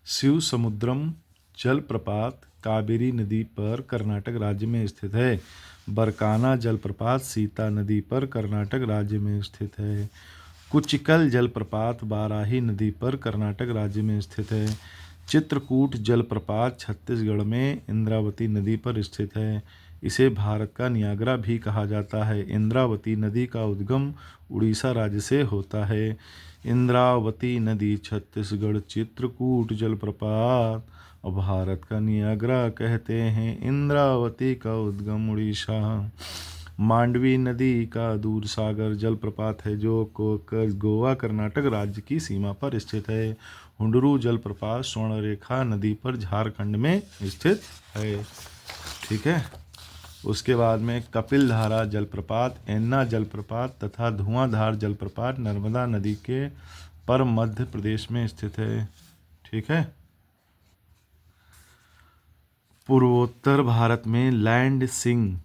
शिव समुद्रम जलप्रपात कावेरी नदी पर कर्नाटक राज्य में स्थित है। बरकाना जलप्रपात सीता नदी पर कर्नाटक राज्य में स्थित है। कुचिकल जलप्रपात बाराही नदी पर कर्नाटक राज्य में स्थित है। चित्रकूट जलप्रपात छत्तीसगढ़ में इंद्रावती नदी पर स्थित है। इसे भारत का नियाग्रा भी कहा जाता है। इंद्रावती नदी का उद्गम उड़ीसा राज्य से होता है। इंद्रावती नदी छत्तीसगढ़ चित्रकूट जलप्रपात और भारत का नियाग्रा कहते हैं। इंद्रावती का उद्गम उड़ीसा। मांडवी नदी का दूधसागर जलप्रपात है जो गोवा कर्नाटक राज्य की सीमा पर स्थित है। हुंडरू जलप्रपात स्वर्णरेखा नदी पर झारखंड में स्थित है। ठीक है। उसके बाद में कपिलधारा जलप्रपात, एन्ना जलप्रपात तथा धुआंधार जलप्रपात नर्मदा नदी के पर मध्य प्रदेश में स्थित है। ठीक है। पूर्वोत्तर भारत में लैंड सिंह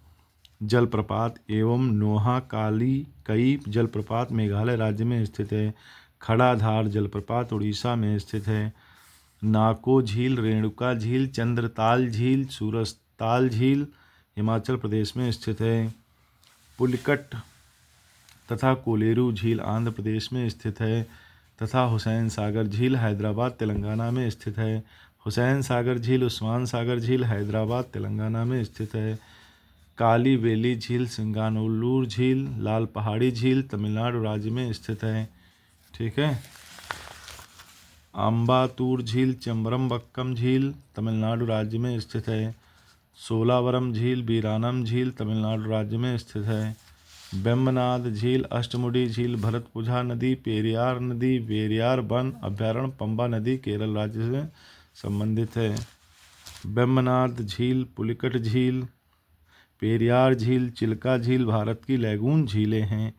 जलप्रपात एवं नोहाकाली कई जलप्रपात मेघालय राज्य में स्थित है। खड़ाधार जलप्रपात उड़ीसा में स्थित है। नाको झील, रेणुका झील, चंद्रताल झील, सूरजताल झील हिमाचल प्रदेश में स्थित है। पुलिकट तथा कोलेरू झील आंध्र प्रदेश में स्थित है तथा हुसैन सागर झील हैदराबाद तेलंगाना में स्थित है। हुसैन सागर झील, उस्मान सागर झील हैदराबाद तेलंगाना में स्थित है। काली वेली झील, सिंगानूलूर झील, लाल पहाड़ी झील तमिलनाडु राज्य में स्थित है। ठीक है। अम्बातूर झील, चम्बरमबक्कम झील तमिलनाडु राज्य में स्थित है। सोलावरम झील, वीरानम झील तमिलनाडु राज्य में स्थित है। वेम्बनाड झील, अष्टमुडी झील, भरतपुझा नदी, पेरियार नदी, वेरियार वन अभ्यारण्य, पंबा नदी केरल राज्य से संबंधित है। वेम्बनाड झील, पुलिकट झील, पेरियार झील, चिल्का झील भारत की लैगून झीलें हैं।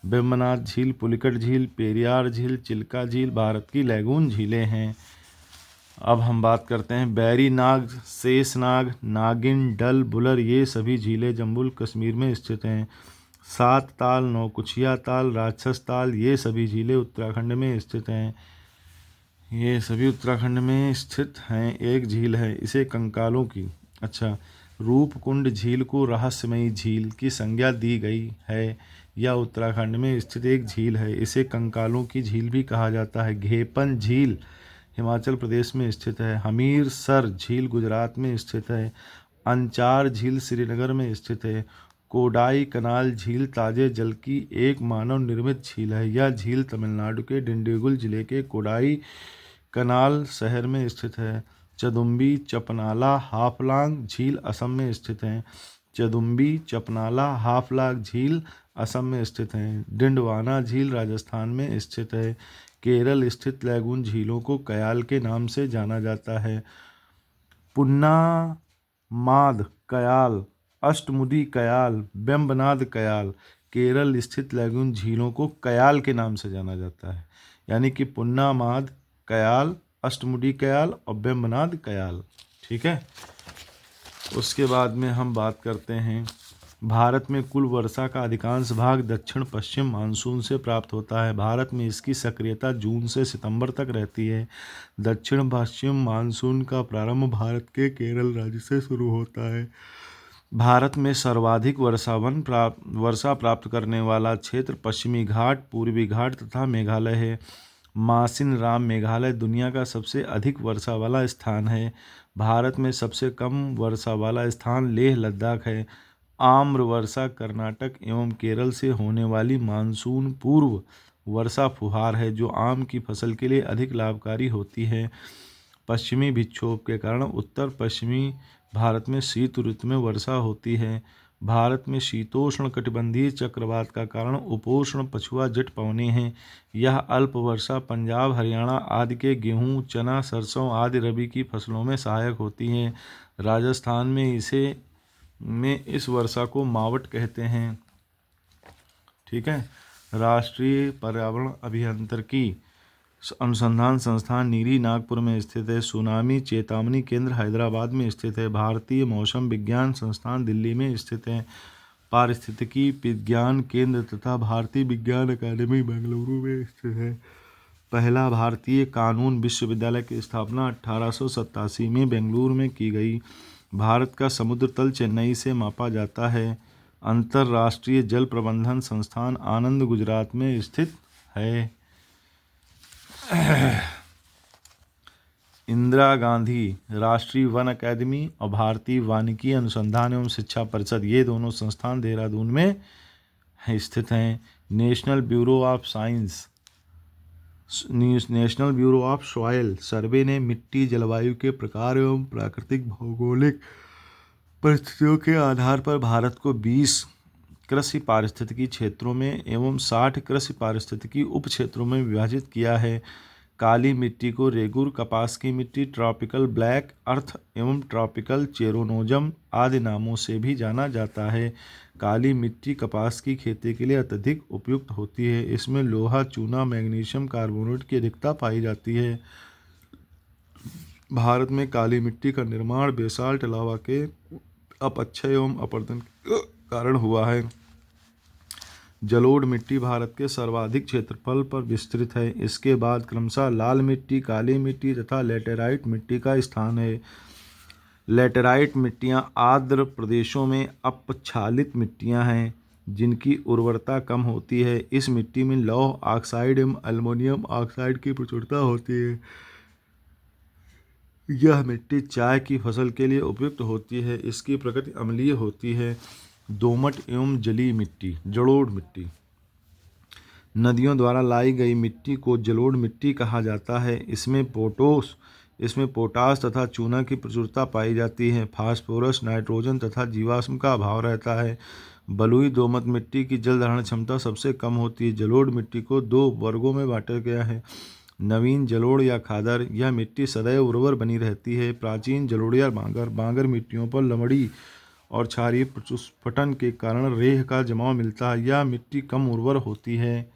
वेम्बनाड झील, पुलिकट झील, पेरियार झील, चिल्का झील भारत की लैगून झीलें हैं। अब हम बात करते हैं बैरीनाग, शेषनाग, नागिन, डल, बुलर ये सभी झीलें जम्मू कश्मीर में स्थित हैं। सात ताल, नौकुचिया ताल, राक्षस ताल ये सभी झीलें उत्तराखंड में स्थित हैं। ये सभी उत्तराखंड में स्थित हैं। एक झील है इसे कंकालों की रूपकुंड झील को रहस्यमयी झील की संज्ञा दी गई है। यह उत्तराखंड में स्थित एक झील है। इसे कंकालों की झील भी कहा जाता है। घेपन झील हिमाचल प्रदेश में स्थित है। हमीरसर झील गुजरात में स्थित है। अंचार झील श्रीनगर में स्थित है। कोडाई कनाल झील ताजे जल की एक मानव निर्मित झील है। यह झील तमिलनाडु के डिंडीगुल जिले के कोडाई कनाल शहर में स्थित है। चदुम्बी चपनाला हाफलांग झील असम में स्थित है। चदुम्बी चपनाला हाफलांग झील असम में स्थित है। डिंडवाना झील राजस्थान में स्थित है। केरल स्थित लैगून झीलों को कयाल के नाम से जाना जाता है। पुन्नामाद कयाल, अष्टमुडी कयाल, वेम्बनाड कयाल केरल स्थित लैगून झीलों को कयाल के नाम से जाना जाता है। यानी कि पुन्नामाद कयाल, अष्टमुडी कयाल और वेम्बनाड कयाल। ठीक है। उसके बाद में हम बात करते हैं भारत में कुल वर्षा का अधिकांश भाग दक्षिण पश्चिम मानसून से प्राप्त होता है। भारत में इसकी सक्रियता जून से सितंबर तक रहती है। दक्षिण पश्चिम मानसून का प्रारंभ भारत के केरल राज्य से शुरू होता है। भारत में सर्वाधिक वर्षा प्राप्त करने वाला क्षेत्र पश्चिमी घाट, पूर्वी घाट तथा मेघालय है। मासिनराम मेघालय दुनिया का सबसे अधिक वर्षा वाला स्थान है। भारत में सबसे कम वर्षा वाला स्थान लेह लद्दाख है। आम्र वर्षा कर्नाटक एवं केरल से होने वाली मानसून पूर्व वर्षा फुहार है जो आम की फसल के लिए अधिक लाभकारी होती है। पश्चिमी विक्षोभ के कारण उत्तर पश्चिमी भारत में शीत ऋतु में वर्षा होती है। भारत में शीतोष्ण कटिबंधीय चक्रवात का कारण उपोष्ण पछुआ जट पवने हैं। यह अल्प वर्षा पंजाब, हरियाणा आदि के गेहूं, चना, सरसों आदि रबी की फसलों में सहायक होती हैं। राजस्थान में इस वर्षा को मावट कहते हैं। ठीक है। राष्ट्रीय पर्यावरण अभियांत्रिकी अनुसंधान संस्थान नीरी नागपुर में स्थित है। सुनामी चेतावनी केंद्र हैदराबाद में स्थित है। भारतीय मौसम विज्ञान संस्थान दिल्ली में स्थित है। पारिस्थितिकी विज्ञान केंद्र तथा भारतीय विज्ञान अकादमी बेंगलुरु में स्थित है। पहला भारतीय कानून विश्वविद्यालय की स्थापना 1887 में बेंगलुरु में की गई। भारत का समुद्र तल चेन्नई से मापा जाता है। अंतर्राष्ट्रीय जल प्रबंधन संस्थान आनंद गुजरात में स्थित है। इंदिरा गांधी राष्ट्रीय वन अकादमी और भारतीय वानिकी अनुसंधान एवं शिक्षा परिषद, ये दोनों संस्थान देहरादून में स्थित हैं। National Bureau of Science, National Bureau of Soil Survey ने मिट्टी, जलवायु के प्रकार एवं प्राकृतिक भौगोलिक परिस्थितियों के आधार पर भारत को 20 कृषि पारिस्थितिकी क्षेत्रों में एवं 60 कृषि पारिस्थितिकी उप क्षेत्रों में विभाजित किया है। काली मिट्टी को रेगुर, कपास की मिट्टी, ट्रॉपिकल ब्लैक अर्थ एवं ट्रॉपिकल चेरोनोजम आदि नामों से भी जाना जाता है। काली मिट्टी कपास की खेती के लिए अत्यधिक उपयुक्त होती है। इसमें लोहा, चूना, मैग्नीशियम कार्बोनेट की अधिकता पाई जाती है। भारत में काली मिट्टी का निर्माण बेसाल्ट लावा के अपक्षय एवं अपरदन के कारण हुआ है। जलोढ़ मिट्टी भारत के सर्वाधिक क्षेत्रफल पर विस्तृत है। इसके बाद क्रमशः लाल मिट्टी, काली मिट्टी तथा लेटेराइट मिट्टी का स्थान है। लेटेराइट मिट्टियाँ आर्द्र प्रदेशों में अपक्षालित मिट्टियाँ हैं जिनकी उर्वरता कम होती है। इस मिट्टी में लौह ऑक्साइड एवं एल्युमिनियम ऑक्साइड की प्रचुरता होती है। यह मिट्टी चाय की फसल के लिए उपयुक्त होती है। इसकी प्रकृति अम्लीय होती है। दोमट एवं जलीय मिट्टी, जलोढ़ मिट्टी, नदियों द्वारा लाई गई मिट्टी को जलोढ़ मिट्टी कहा जाता है। इसमें पोटास तथा चूना की प्रचुरता पाई जाती है। फास्फोरस, नाइट्रोजन तथा जीवाश्म का अभाव रहता है। बलुई दोमट मिट्टी की जल धारण क्षमता सबसे कम होती है। जलोढ़ मिट्टी को 2 वर्गों में बांटा गया है। नवीन जलोढ़ या खादर, यह मिट्टी सदैव उर्वर बनी रहती है। प्राचीन जलोढ़ या बांगर मिट्टियों पर लमड़ी और क्षारीय प्रस्फुटन के कारण रेह का जमाव मिलता है। यह मिट्टी कम उर्वर होती है।